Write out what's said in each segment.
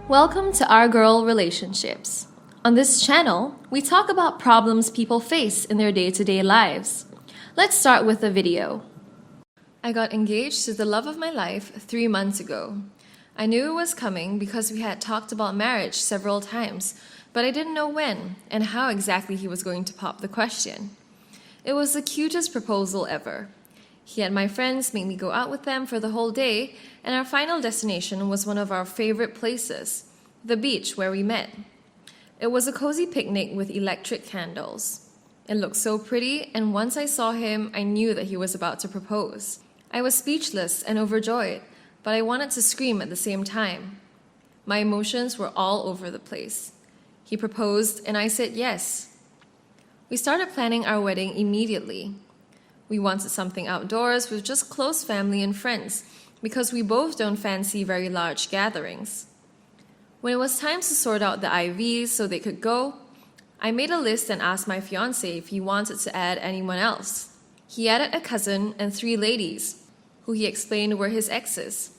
Welcome to Our Girl Relationships. On this channel, we talk about problems people face in their day-to-day lives. Let's start with a video. I got engaged to the love of my life 3 months ago. I knew it was coming because we had talked about marriage several times, but I didn't know when and how exactly he was going to pop the question. It was the cutest proposal ever. He had my friends make me go out with them for the whole day, and our final destination was one of our favorite places, the beach where we met. It was a cozy picnic with electric candles. It looked so pretty, and once I saw him, I knew that he was about to propose. I was speechless and overjoyed, but I wanted to scream at the same time. My emotions were all over the place. He proposed, and I said yes. We started planning our wedding immediately. We wanted something outdoors with just close family and friends because we both don't fancy very large gatherings. When it was time to sort out the IVs so they could go, I made a list and asked my fiancé if he wanted to add anyone else. He added a cousin and 3 ladies, who he explained were his exes.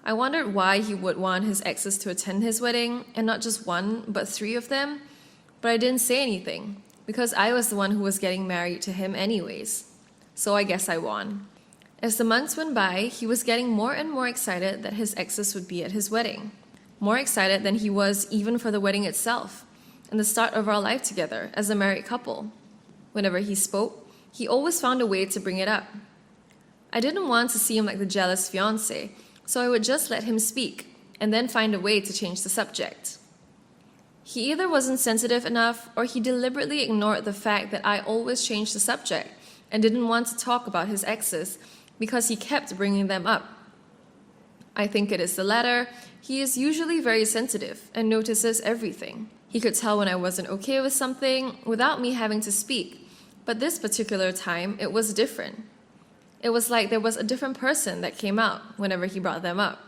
I wondered why he would want his exes to attend his wedding, and not just 1, but 3 of them, but I didn't say anything because I was the one who was getting married to him anyways. So I guess I won. As the months went by, he was getting more and more excited that his exes would be at his wedding. More excited than he was even for the wedding itself and the start of our life together as a married couple. Whenever he spoke, he always found a way to bring it up. I didn't want to seem like the jealous fiancé, so I would just let him speak and then find a way to change the subject. He either wasn't sensitive enough or he deliberately ignored the fact that I always changed the subject and didn't want to talk about his exes because he kept bringing them up. I think it is the latter. He is usually very sensitive and notices everything. He could tell when I wasn't okay with something without me having to speak, but this particular time it was different. It was like there was a different person that came out whenever he brought them up.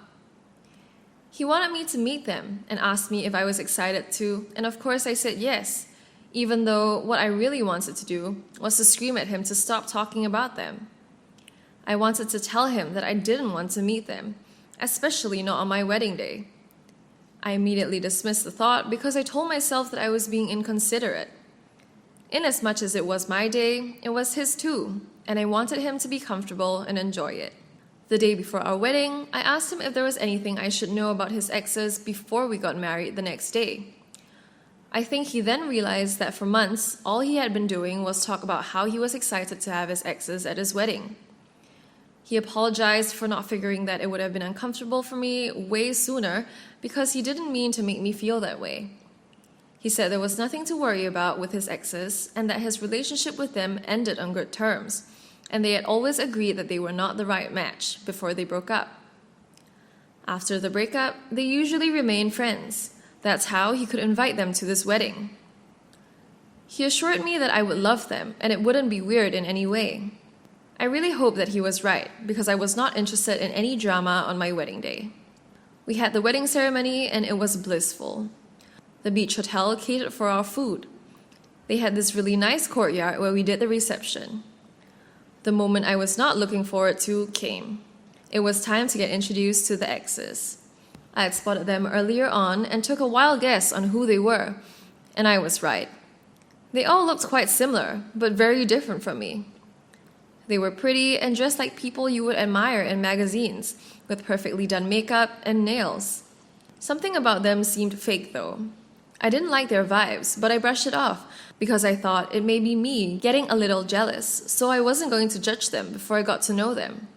He wanted me to meet them and asked me if I was excited to, and of course I said yes, even though what I really wanted to do was to scream at him to stop talking about them. I wanted to tell him that I didn't want to meet them, especially not on my wedding day. I immediately dismissed the thought because I told myself that I was being inconsiderate. Inasmuch as it was my day, it was his too, and I wanted him to be comfortable and enjoy it. The day before our wedding, I asked him if there was anything I should know about his exes before we got married the next day. I think he then realized that for months, all he had been doing was talk about how he was excited to have his exes at his wedding. He apologized for not figuring that it would have been uncomfortable for me way sooner because he didn't mean to make me feel that way. He said there was nothing to worry about with his exes and that his relationship with them ended on good terms, and they had always agreed that they were not the right match before they broke up. After the breakup, they usually remained friends. That's how he could invite them to this wedding. He assured me that I would love them and it wouldn't be weird in any way. I really hope that he was right because I was not interested in any drama on my wedding day. We had the wedding ceremony and it was blissful. The beach hotel catered for our food. They had this really nice courtyard where we did the reception. The moment I was not looking forward to came. It was time to get introduced to the exes. I had spotted them earlier on and took a wild guess on who they were, and I was right. They all looked quite similar, but very different from me. They were pretty and dressed like people you would admire in magazines, with perfectly done makeup and nails. Something about them seemed fake though. I didn't like their vibes, but I brushed it off because I thought it may be me getting a little jealous, so I wasn't going to judge them before I got to know them.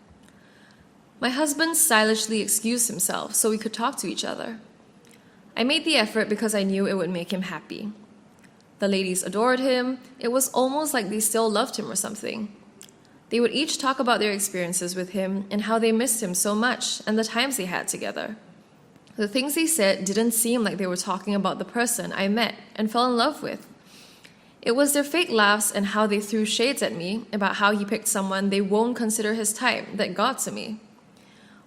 My husband stylishly excused himself so we could talk to each other. I made the effort because I knew it would make him happy. The ladies adored him. It was almost like they still loved him or something. They would each talk about their experiences with him and how they missed him so much and the times they had together. The things they said didn't seem like they were talking about the person I met and fell in love with. It was their fake laughs and how they threw shades at me about how he picked someone they won't consider his type that got to me.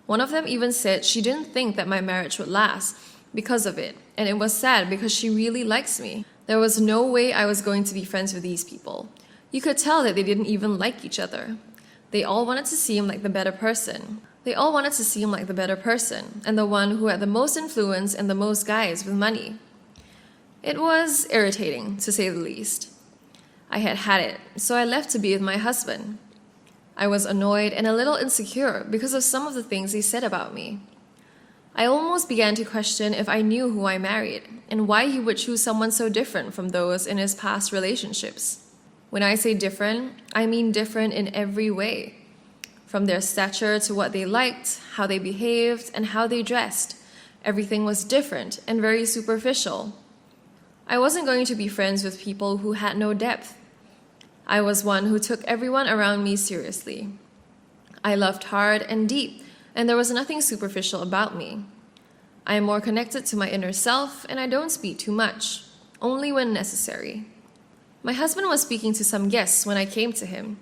One of them even said she didn't think that my marriage would last because of it, and it was sad because she really likes me. There was no way I was going to be friends with these people. You could tell that they didn't even like each other. They all wanted to seem like the better person. They all wanted to seem like the better person and the one who had the most influence and the most guys with money. It was irritating, to say the least. I had had it, so I left to be with my husband. I was annoyed and a little insecure because of some of the things he said about me. I almost began to question if I knew who I married and why he would choose someone so different from those in his past relationships. When I say different, I mean different in every way. From their stature to what they liked, how they behaved, and how they dressed. Everything was different and very superficial. I wasn't going to be friends with people who had no depth. I was one who took everyone around me seriously. I loved hard and deep, and there was nothing superficial about me. I am more connected to my inner self, and I don't speak too much, only when necessary. My husband was speaking to some guests when I came to him.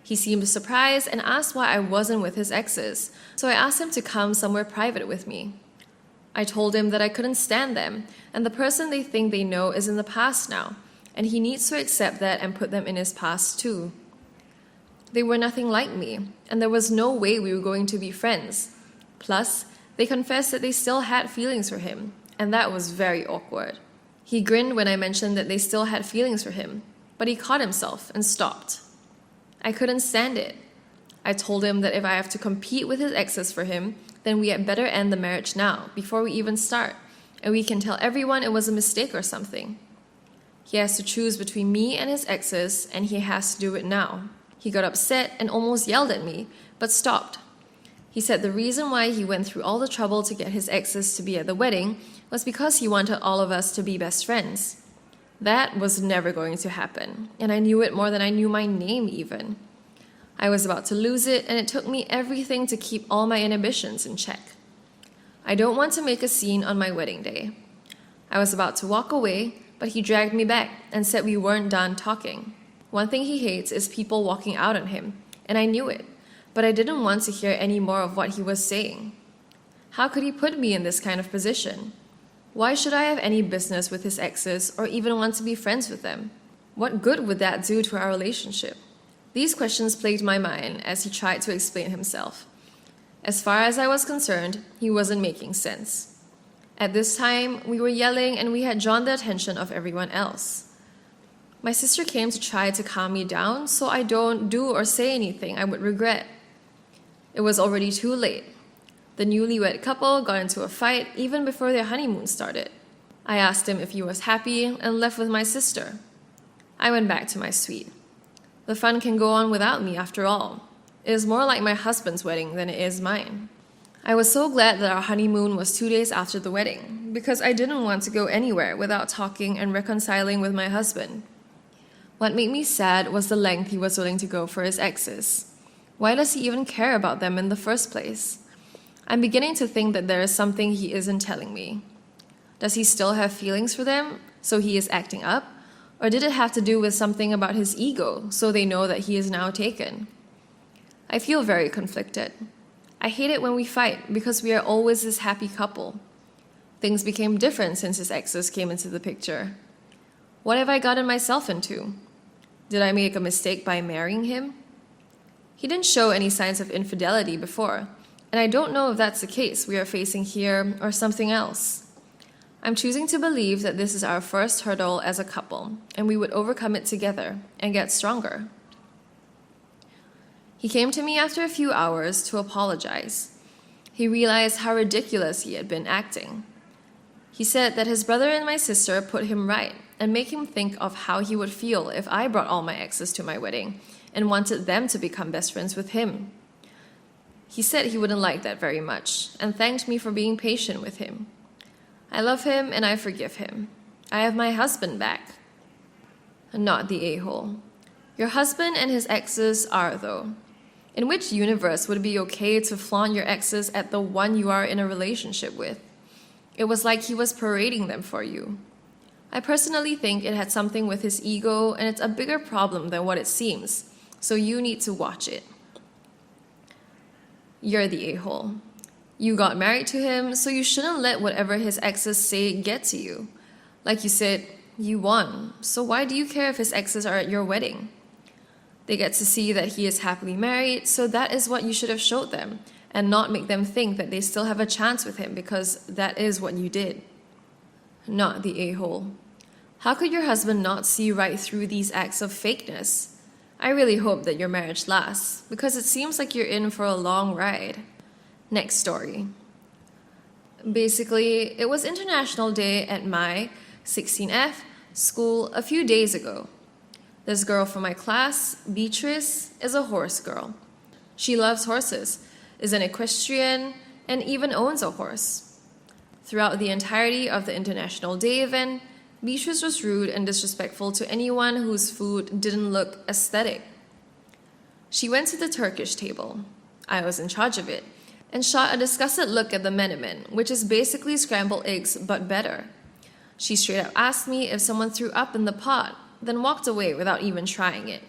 He seemed surprised and asked why I wasn't with his exes, so I asked him to come somewhere private with me. I told him that I couldn't stand them, and the person they think they know is in the past now, and he needs to accept that and put them in his past too. They were nothing like me, and there was no way we were going to be friends. Plus, they confessed that they still had feelings for him, and that was very awkward. He grinned when I mentioned that they still had feelings for him, but he caught himself and stopped. I couldn't stand it. I told him that if I have to compete with his exes for him, then we had better end the marriage now, before we even start, and we can tell everyone it was a mistake or something. He has to choose between me and his exes, and he has to do it now. He got upset and almost yelled at me, but stopped. He said the reason why he went through all the trouble to get his exes to be at the wedding was because he wanted all of us to be best friends. That was never going to happen, and I knew it more than I knew my name even. I was about to lose it, and it took me everything to keep all my inhibitions in check. I don't want to make a scene on my wedding day. I was about to walk away, but he dragged me back and said we weren't done talking. One thing he hates is people walking out on him, and I knew it, but I didn't want to hear any more of what he was saying. How could he put me in this kind of position? Why should I have any business with his exes or even want to be friends with them? What good would that do to our relationship? These questions plagued my mind as he tried to explain himself. As far as I was concerned, he wasn't making sense. At this time, we were yelling and we had drawn the attention of everyone else. My sister came to try to calm me down so I don't do or say anything I would regret. It was already too late. The newlywed couple got into a fight even before their honeymoon started. I asked him if he was happy and left with my sister. I went back to my suite. The fun can go on without me after all. It is more like my husband's wedding than it is mine. I was so glad that our honeymoon was 2 days after the wedding, because I didn't want to go anywhere without talking and reconciling with my husband. What made me sad was the length he was willing to go for his exes. Why does he even care about them in the first place? I'm beginning to think that there is something he isn't telling me. Does he still have feelings for them, so he is acting up? Or did it have to do with something about his ego, so they know that he is now taken? I feel very conflicted. I hate it when we fight, because we are always this happy couple. Things became different since his exes came into the picture. What have I gotten myself into? Did I make a mistake by marrying him? He didn't show any signs of infidelity before, and I don't know if that's the case we are facing here or something else. I'm choosing to believe that this is our first hurdle as a couple, and we would overcome it together and get stronger. He came to me after a few hours to apologize. He realized how ridiculous he had been acting. He said that his brother and my sister put him right and made him think of how he would feel if I brought all my exes to my wedding and wanted them to become best friends with him. He said he wouldn't like that very much and thanked me for being patient with him. I love him and I forgive him. I have my husband back. Not the a-hole. Your husband and his exes are, though. In which universe would it be okay to flaunt your exes at the one you are in a relationship with? It was like he was parading them for you. I personally think it had something with his ego, and it's a bigger problem than what it seems, so you need to watch it. You're the a-hole. You got married to him, so you shouldn't let whatever his exes say get to you. Like you said, you won, so why do you care if his exes are at your wedding? They get to see that he is happily married, so that is what you should have showed them, and not make them think that they still have a chance with him because that is what you did. Not the a-hole. How could your husband not see right through these acts of fakeness? I really hope that your marriage lasts, because it seems like you're in for a long ride. Next story. Basically, it was International Day at my 16F school a few days ago. This girl from my class, Beatrice, is a horse girl. She loves horses, is an equestrian, and even owns a horse. Throughout the entirety of the International Day event, Beatrice was rude and disrespectful to anyone whose food didn't look aesthetic. She went to the Turkish table. I was in charge of it, and shot a disgusted look at the menemen, which is basically scrambled eggs but better. She straight up asked me if someone threw up in the pot, then walked away without even trying it.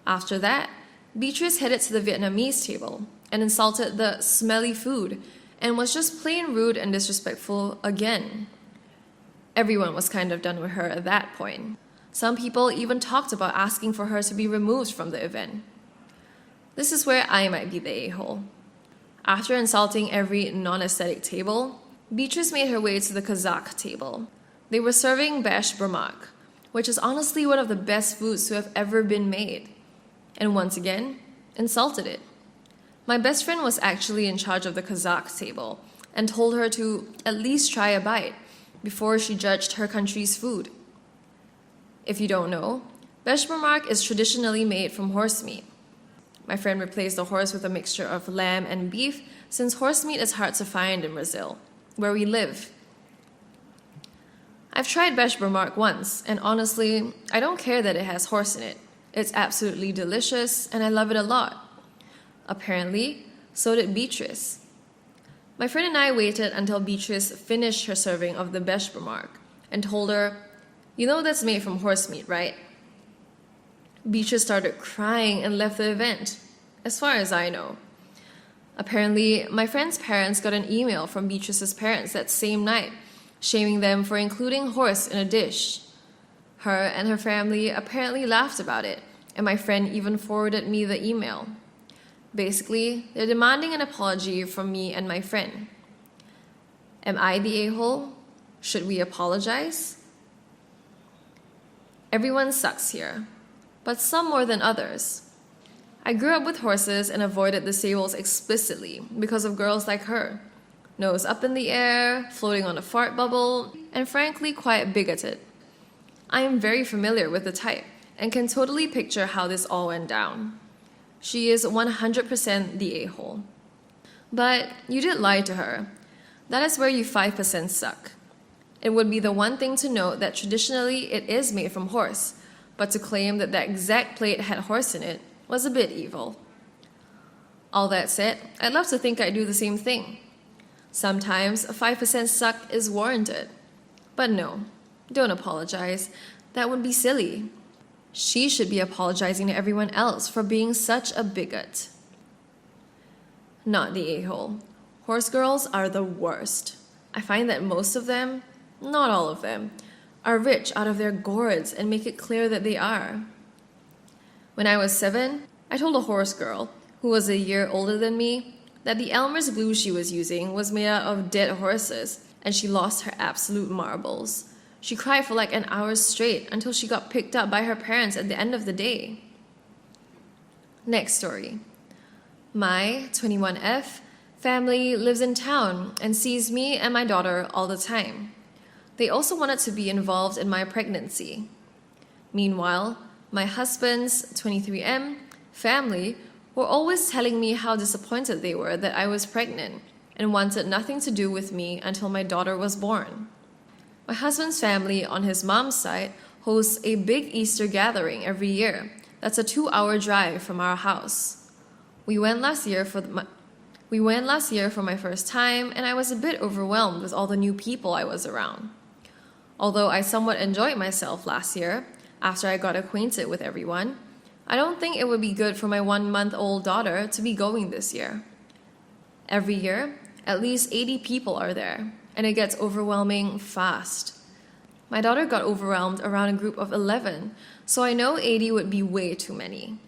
After that, Beatrice headed to the Vietnamese table and insulted the smelly food and was just plain rude and disrespectful again. Everyone was kind of done with her at that point. Some people even talked about asking for her to be removed from the event. This is where I might be the a-hole. After insulting every non-aesthetic table, Beatrice made her way to the Kazakh table. They were serving besh burmak, which is honestly one of the best foods to have ever been made, and once again, insulted it. My best friend was actually in charge of the Kazakh table and told her to at least try a bite before she judged her country's food. If you don't know, besh burmak is traditionally made from horse meat. My friend replaced the horse with a mixture of lamb and beef since horse meat is hard to find in Brazil, where we live. I've tried besh burmak once, and honestly, I don't care that it has horse in it. It's absolutely delicious, and I love it a lot. Apparently, so did Beatrice. My friend and I waited until Beatrice finished her serving of the besh burmak and told her, "You know that's made from horse meat, right?" Beatrice started crying and left the event, as far as I know. Apparently, my friend's parents got an email from Beatrice's parents that same night, shaming them for including horse in a dish. Her and her family apparently laughed about it, and my friend even forwarded me the email. Basically, they're demanding an apology from me and my friend. Am I the a-hole? Should we apologize? Everyone sucks here, but some more than others. I grew up with horses and avoided the stables explicitly because of girls like her. Nose up in the air, floating on a fart bubble, and frankly quite bigoted. I am very familiar with the type and can totally picture how this all went down. She is 100% the a-hole. But you did lie to her. That is where you 5% suck. It would be the one thing to note that traditionally it is made from horse, but to claim that that exact plate had horse in it was a bit evil. All that said, I'd love to think I'd do the same thing. Sometimes 5% suck is warranted. But no, don't apologize. That would be silly. She should be apologizing to everyone else for being such a bigot. Not the a-hole. Horse girls are the worst. I find that most of them, not all of them, are rich out of their gourds and make it clear that they are. When I was 7, I told a horse girl, who was a year older than me, that the Elmer's glue she was using was made out of dead horses, and she lost her absolute marbles. She cried for like an hour straight until she got picked up by her parents at the end of the day. Next story. My 21F family lives in town and sees me and my daughter all the time. They also wanted to be involved in my pregnancy. Meanwhile, my husband's 23M family were always telling me how disappointed they were that I was pregnant and wanted nothing to do with me until my daughter was born. My husband's family on his mom's side hosts a big Easter gathering every year. That's a 2-hour drive from our house. We went last year for my first time, and I was a bit overwhelmed with all the new people I was around. Although I somewhat enjoyed myself last year, after I got acquainted with everyone, I don't think it would be good for my 1-month-old daughter to be going this year. Every year, at least 80 people are there, and it gets overwhelming fast. My daughter got overwhelmed around a group of 11, so I know 80 would be way too many.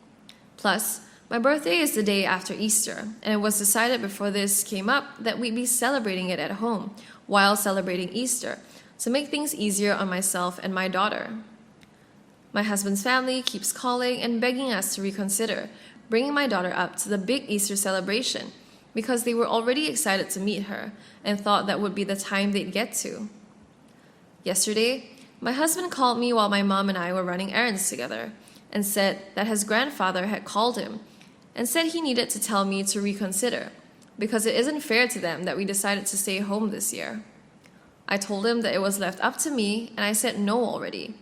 Plus, My birthday is the day after Easter, and it was decided before this came up that we'd be celebrating it at home while celebrating Easter to make things easier on myself and my daughter. My husband's family keeps calling and begging us to reconsider bringing my daughter up to the big Easter celebration because they were already excited to meet her and thought that would be the time they'd get to. Yesterday, my husband called me while my mom and I were running errands together and said that his grandfather had called him and said he needed to tell me to reconsider because it isn't fair to them that we decided to stay home this year. I told him that it was left up to me, and I said no already.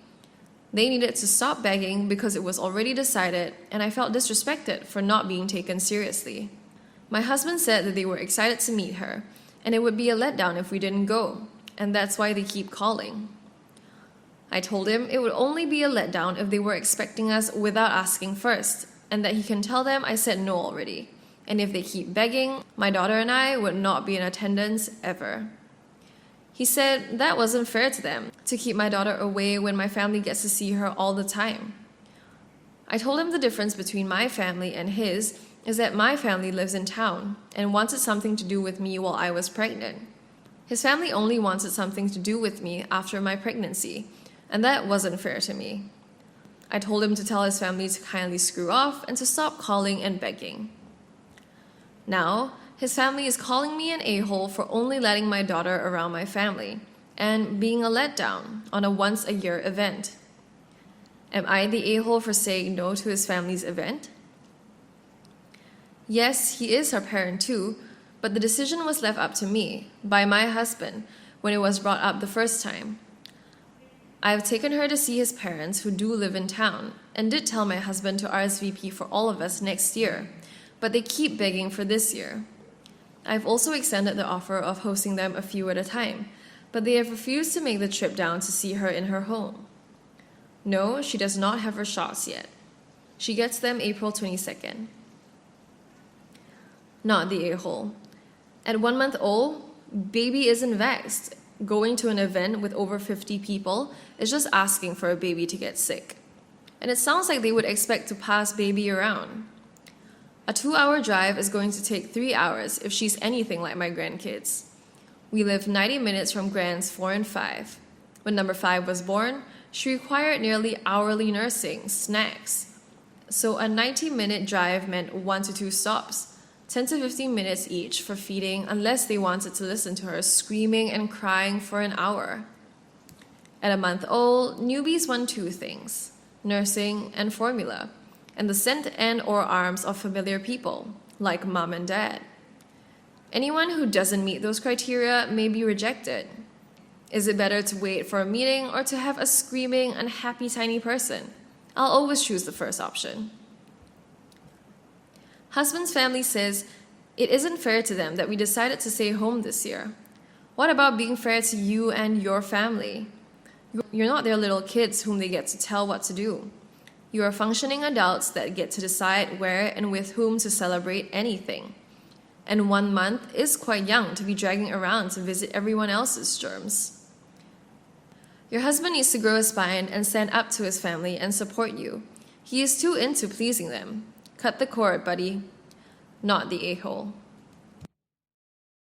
They needed to stop begging because it was already decided, and I felt disrespected for not being taken seriously. My husband said that they were excited to meet her, and it would be a letdown if we didn't go, and that's why they keep calling. I told him it would only be a letdown if they were expecting us without asking first, and that he can tell them I said no already. And if they keep begging, my daughter and I would not be in attendance ever. He said that wasn't fair to them, to keep my daughter away when my family gets to see her all the time. I told him the difference between my family and his is that my family lives in town and wanted something to do with me while I was pregnant. His family only wanted something to do with me after my pregnancy, and that wasn't fair to me. I told him to tell his family to kindly screw off and to stop calling and begging. Now, his family is calling me an a-hole for only letting my daughter around my family and being a letdown on a once-a-year event. Am I the a-hole for saying no to his family's event? Yes, he is her parent too, but the decision was left up to me by my husband when it was brought up the first time. I have taken her to see his parents who do live in town and did tell my husband to RSVP for all of us next year, but they keep begging for this year. I've also extended the offer of hosting them a few at a time, but they have refused to make the trip down to see her in her home. No, she does not have her shots yet. She gets them April 22nd. Not the a-hole. At 1 month old, baby isn't vexed. Going to an event with over 50 people is just asking for a baby to get sick. And it sounds like they would expect to pass baby around. A 2-hour drive is going to take 3 hours if she's anything like my grandkids. We live 90 minutes from grands 4 and 5. When number 5 was born, she required nearly hourly nursing, snacks. So a 90-minute drive meant 1 to 2 stops, 10 to 15 minutes each for feeding unless they wanted to listen to her screaming and crying for an hour. At a month old, newbies want 2 things, nursing and formula, and the scent and or arms of familiar people, like mom and dad. Anyone who doesn't meet those criteria may be rejected. Is it better to wait for a meeting or to have a screaming, unhappy tiny person? I'll always choose the first option. Husband's family says it isn't fair to them that we decided to stay home this year. What about being fair to you and your family? You're not their little kids whom they get to tell what to do. You are functioning adults that get to decide where and with whom to celebrate anything. And 1 month is quite young to be dragging around to visit everyone else's germs. Your husband needs to grow a spine and stand up to his family and support you. He is too into pleasing them. Cut the cord, buddy. Not the a-hole.